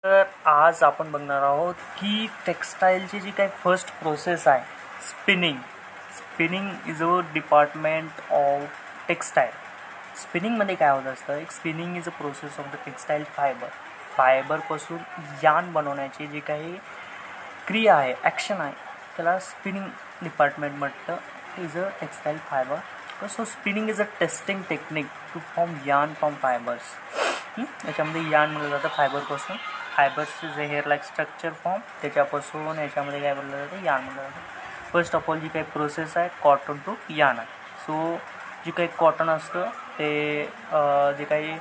तर आज आपण बघणार आहोत की टेक्स्टाईलची जी काही फर्स्ट प्रोसेस आहे spinning is a department of textile. स्पिनिंगमध्ये काय होत असतं, एक spinning is a process of the textile फायबरपासून यार्न बनवण्याची जी काही क्रिया आहे, ॲक्शन आहे, त्याला स्पिनिंग डिपार्टमेंट म्हटलं. Is a textile fibre. So spinning is a testing technique to form yarn from fibres. याच्यामध्ये यार्न म्हणलं जातं फायबरपासून. फायबर्सचे जे हेअर लाईक स्ट्रक्चर फॉर्म, त्याच्यापासून याच्यामध्ये काय बोललं जातं, यार्न म्हणलं जातं. फर्स्ट ऑफ ऑल जी काही प्रोसेस आहे कॉटन टू यार्न आहे. सो जी काही कॉटन असतं ते जे काही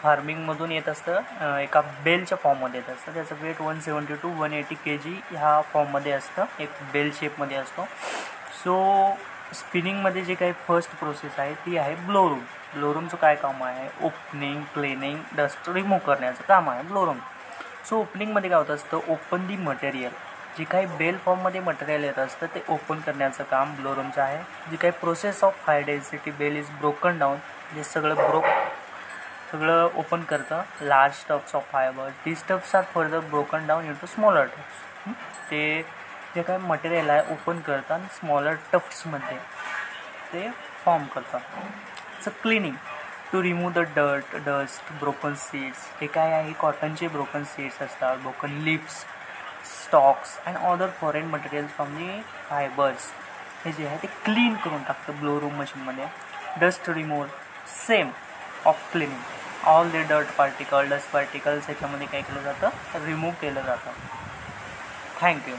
फार्मिंगमधून येत असतं, एका बेलच्या फॉर्ममध्ये येत असतं. त्याचं वेट 170 to 180 kg ह्या फॉर्ममध्ये असतं, एक बेल शेपमध्ये असतो. सो स्पिनिंगमध्ये जे काही फर्स्ट प्रोसेस आहे ती आहे ब्लोरूम. ब्लोरूमचं काय काम आहे, ओपनिंग, क्लिनिंग, डस्ट रिमूव्ह करण्याचं काम आहे ब्लोरूम. सो ओपनिंगमध्ये काय होत असतं, ओपन दी मटेरियल. जे काही बेल फॉर्ममध्ये मटेरियल येत असतं ते ओपन करण्याचं काम ब्लोरूमचं आहे. जी काही process of high density bale is broken down, जे सगळं ओपन करतं large stuffs of fibre. The stuffs are further broken down into smaller tufts. ते जे काही मटेरियल आहे ओपन करतं आणि स्मॉलर टफ्समध्ये ते फॉर्म करतात. So cleaning to remove the dust, broken seeds. हे काय आहे, कॉटनचे ब्रोकन सीड्स असतात, broken lips, stalks and other foreign material from the fibres. हे जे आहे ते क्लीन करून टाकतं ब्लोरूम मशीनमध्ये. Dust remove same of cleaning. All the dust particles याच्यामध्ये काय केलं जातं, रिमूव्ह केलं जातं. थँक्यू.